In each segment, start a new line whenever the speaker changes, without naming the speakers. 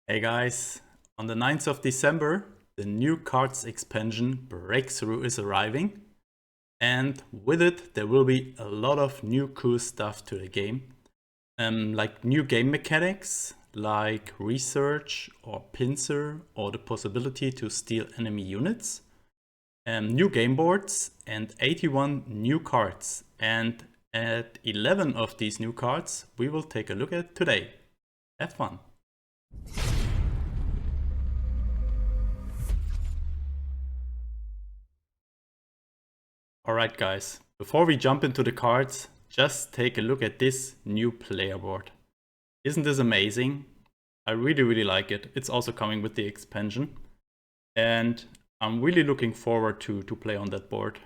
Hey guys, on the 9th of December, the new KARDS expansion Breakthrough is arriving, and with it there will be a lot of new cool stuff to the game, like new game mechanics, like research or pincer, or the possibility to steal enemy units, new game boards, and 81 new cards. And at 11 of these new cards, we will take a look at today. Have fun! Alright guys, before we jump into the cards, just take a look at this new player board. Isn't this amazing? I really like it. It's also coming with the expansion. And I'm really looking forward to play on that board.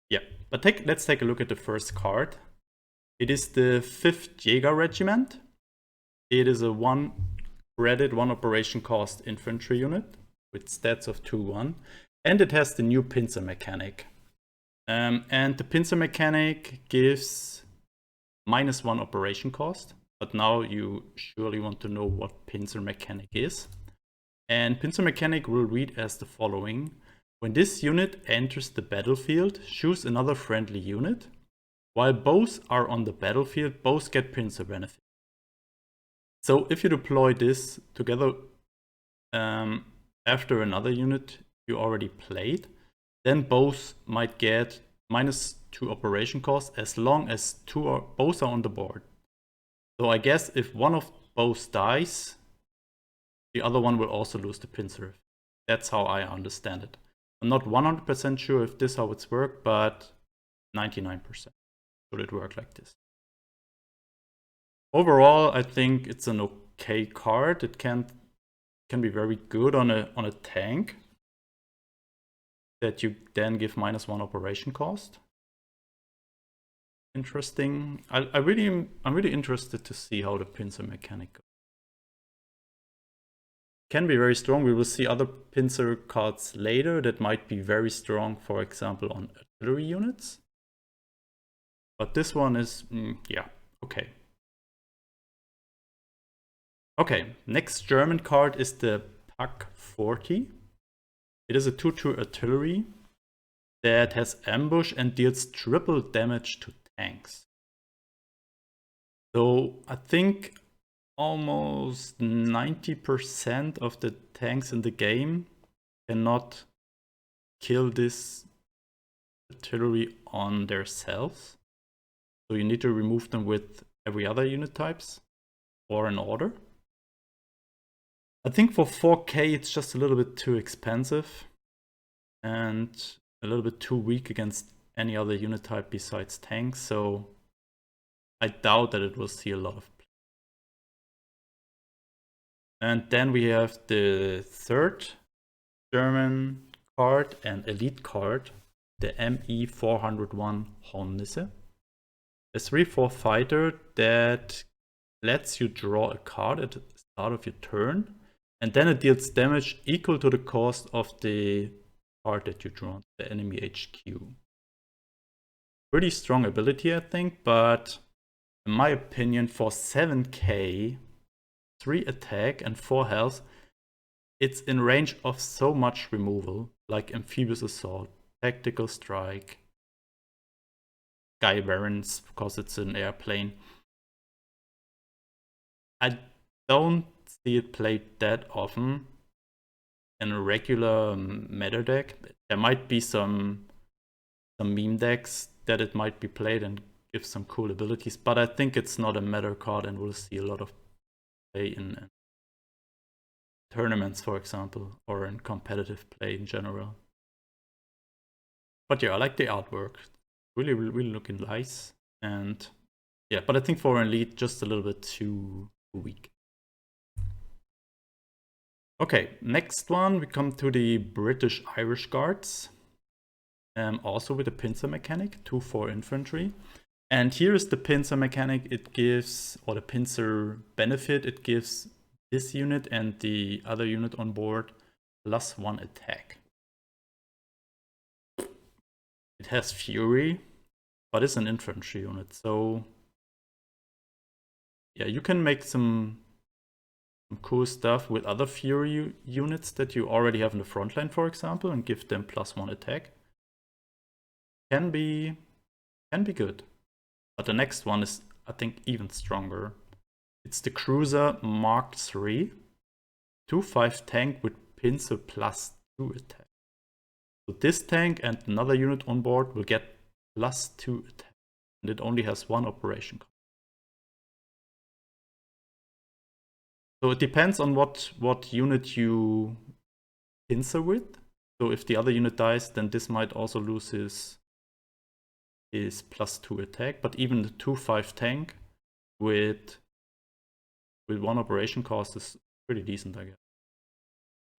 Yeah, but let's take a look at the first card. It is the 5th Jaeger Regiment. It is a 1 credit, 1 operation cost infantry unit with stats of 2-1. And it has the new Pincer Mechanic. And the Pincer Mechanic gives -1 operation cost, but now you surely want to know what Pincer Mechanic is. And Pincer Mechanic will read as the following. When this unit enters the battlefield, choose another friendly unit. While both are on the battlefield, both get Pincer benefit. So if you deploy this together after another unit you already played, then both might get -2 operation cost as long as both are on the board. So I guess if one of both dies, the other one will also lose the pincer. That's how I understand it. I'm not 100% sure if this is how it's worked, but 99% should it work like this. Overall, I think it's an okay card. It can be very good on a tank that you then give -1 operation cost. Interesting. I'm really interested to see how the Pincer Mechanic goes. Can be very strong. We will see other pincer cards later that might be very strong, for example, on artillery units. But this one is, yeah, okay. Okay, next German card is the Pack 40. It is a 2/2 artillery that has ambush and deals triple damage to tanks. So I think almost 90% of the tanks in the game cannot kill this artillery on themselves. So you need to remove them with every other unit types or in order. I think for 4K it's just a little bit too expensive and a little bit too weak against any other unit type besides tanks, so I doubt that it will see a lot of play. And then we have the third German card and elite card, the ME 401 Hornisse. A 3/4 fighter that lets you draw a card at the start of your turn, and then it deals damage equal to the cost of the card that you draw, the enemy HQ. Pretty strong ability, I think, but in my opinion, for 7k, 3 attack and 4 health, it's in range of so much removal, like Amphibious Assault, Tactical Strike, Sky Barons, because it's an airplane. I don't see it played that often in a regular meta deck. There might be some meme decks that it might be played and give some cool abilities, but I think it's not a meta card and we'll see a lot of play in tournaments, for example, or in competitive play in general. But yeah, I like the artwork. Really looking nice. And yeah, but I think for an elite, just a little bit too weak. Okay, next one, we come to the British Irish Guards. Also with the Pincer Mechanic, 2/4 infantry. And here is the Pincer Mechanic. It gives, or the Pincer benefit, it gives this unit and the other unit on board +1 attack. It has Fury, but it's an infantry unit, so yeah, you can make some some cool stuff with other Fury units that you already have in the front line, for example, and give them +1 attack. Can be good. But the next one is, I think, even stronger. It's the Cruiser Mark III, 2/5 tank with Pincer +2 attack. So this tank and another unit on board will get +2 attack, and it only has 1 operation cost. So it depends on what unit you pincer with. So if the other unit dies, then this might also lose his +2 attack. But even the 2/5 tank with 1 operation cost is pretty decent, I guess.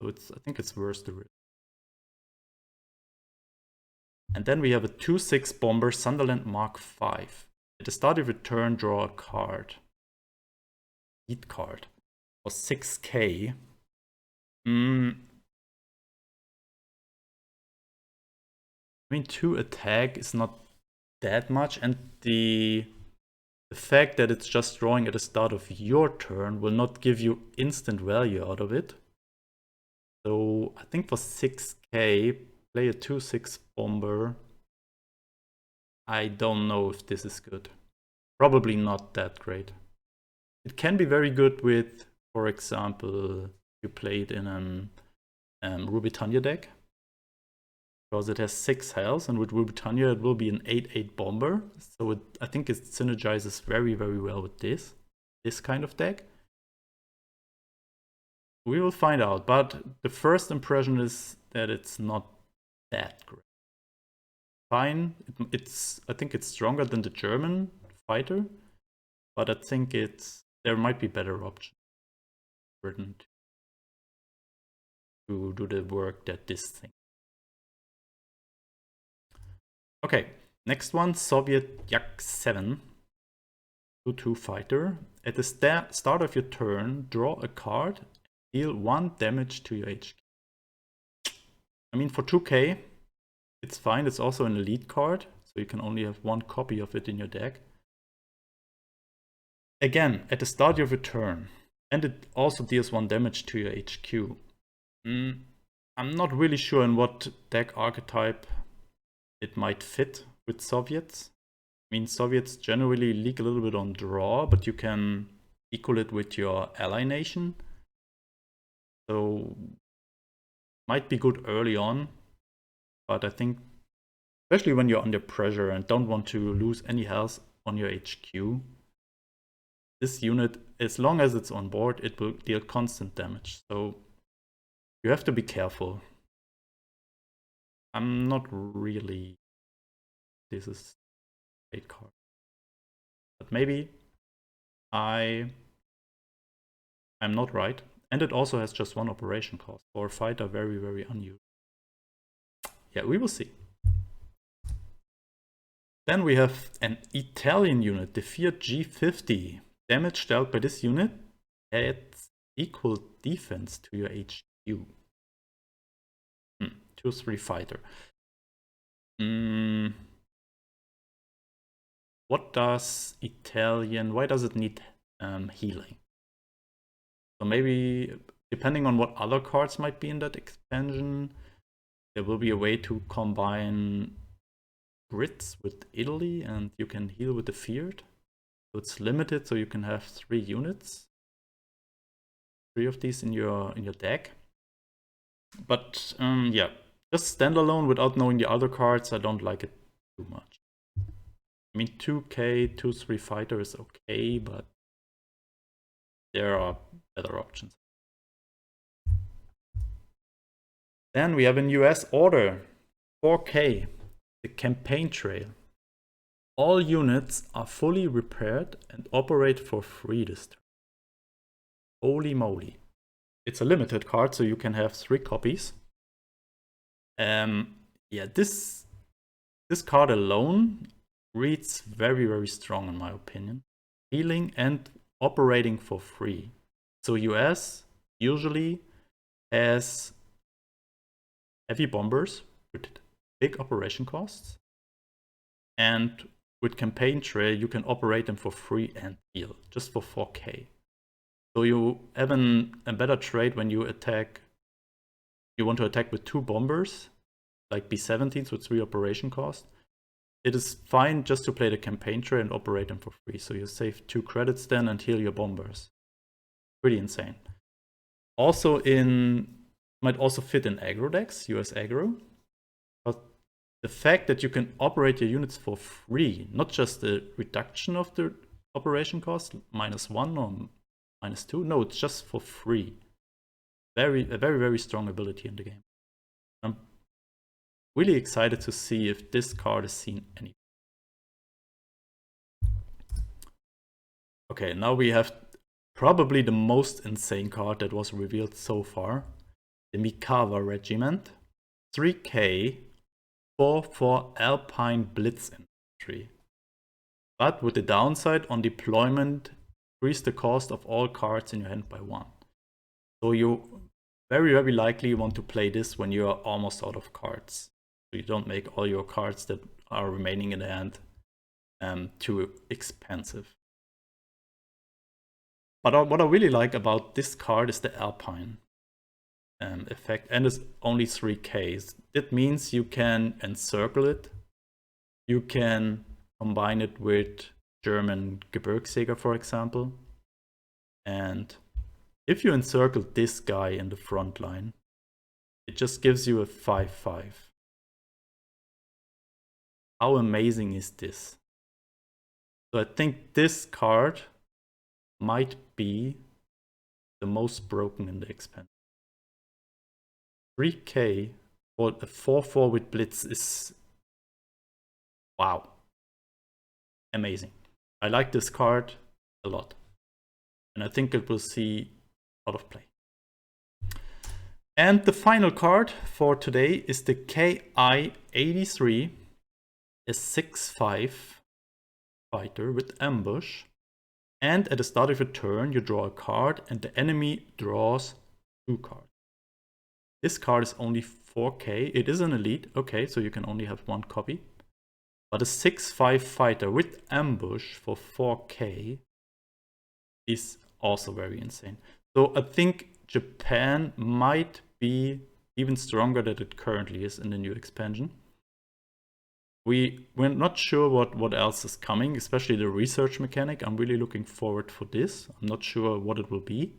So I think it's worth the risk. And then we have a 2/6 bomber Sunderland Mark V. At the start of your turn, draw a card. Lead card. For 6k. I mean, 2 attack is not that much, and the fact that it's just drawing at the start of your turn will not give you instant value out of it. So I think for 6k, play a 2/6 bomber. I don't know if this is good. Probably not that great. It can be very good with, for example, you play it in an Rubritannia deck, because it has 6 health, and with Rubritannia it will be an 8/8 bomber. So I think it synergizes very, very well with this kind of deck. We will find out, but the first impression is that it's not that great. Fine, I think it's stronger than the German fighter, but I think there might be better options written to do the work that this thing. Okay, next one, Soviet Yak-7, 2/2 fighter. At the start of your turn, draw a card, deal 1 damage to your HQ. I mean, for 2k, it's fine. It's also an elite card, so you can only have 1 copy of it in your deck. Again, at the start of your turn, and it also deals 1 damage to your HQ. I'm not really sure in what deck archetype it might fit with Soviets. I mean, Soviets generally leak a little bit on draw, but you can equal it with your ally nation. So, might be good early on, but I think, especially when you're under pressure and don't want to lose any health on your HQ, this unit, as long as it's on board, it will deal constant damage. So you have to be careful. I'm not really... This is a great card. But maybe I'm not right. And it also has just 1 operation cost. For a fighter, very, very unusual. Yeah, we will see. Then we have an Italian unit, the Fiat G50. Damage dealt by this unit adds equal defense to your HQ. 2/3 fighter. What does Italian... Why does it need healing? So maybe, depending on what other cards might be in that expansion, there will be a way to combine Brits with Italy, and you can heal with the Fiat. So it's limited, so you can have 3 units. 3 of these in your deck. But yeah, just standalone without knowing the other cards, I don't like it too much. I mean, 2k, 2/3 fighter is okay, but there are better options. Then we have a US order, 4k, the campaign trail. All units are fully repaired and operate for free this turn. Holy moly. It's a limited card, so you can have 3 copies. Yeah, this card alone reads very, very strong in my opinion. Healing and operating for free. So US usually has heavy bombers with big operation costs. And with campaign trail, you can operate them for free and heal, just for 4k. So you have a better trade when you attack. You want to attack with 2 bombers, like B-17s with 3 operation cost. It is fine just to play the campaign tray and operate them for free. So you save 2 credits then and heal your bombers. Pretty insane. Also might also fit in aggro decks, US aggro. But the fact that you can operate your units for free, not just the reduction of the operation cost, -1 or -2, no, it's just for free. A very strong ability in the game. I'm really excited to see if this card is seen anywhere. Okay, now we have probably the most insane card that was revealed so far. The Mikava Regiment. 3k for Alpine Blitz infantry. But with the downside, on deployment, increase the cost of all cards in your hand by 1. So you very likely want to play this when you are almost out of cards. So you don't make all your cards that are remaining in the hand too expensive. But what I really like about this card is the Alpine effect, and it's only 3k. That means you can encircle it. You can combine it with German Gebirgsjäger, for example. And if you encircle this guy in the front line, it just gives you a 5/5. How amazing is this? So I think this card might be the most broken in the expansion. 3k for a 4/4 with Blitz is, wow, amazing. I like this card a lot, and I think it will see a lot of play. And the final card for today is the KI-83, a 6/5 fighter with ambush. And at the start of your turn, you draw a card and the enemy draws 2 cards. This card is only 4k. It is an elite. Okay, so you can only have 1 copy. But a 6/5 fighter with ambush for 4k is also very insane. So I think Japan might be even stronger than it currently is in the new expansion. We're not sure what else is coming, especially the research mechanic. I'm really looking forward for this. I'm not sure what it will be.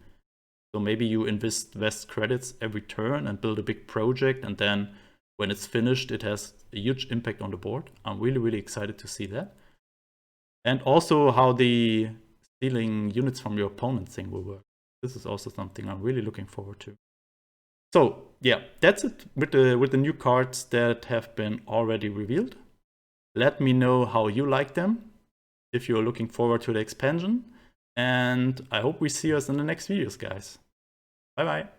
So maybe you invest credits every turn and build a big project, and then when it's finished, it has a huge impact on the board. I'm really excited to see that. And also how the stealing units from your opponent thing will work. This is also something I'm really looking forward to. So yeah, that's it with the new cards that have been already revealed. Let me know how you like them, if you're looking forward to the expansion, and I hope we see us in the next videos, guys. Bye bye.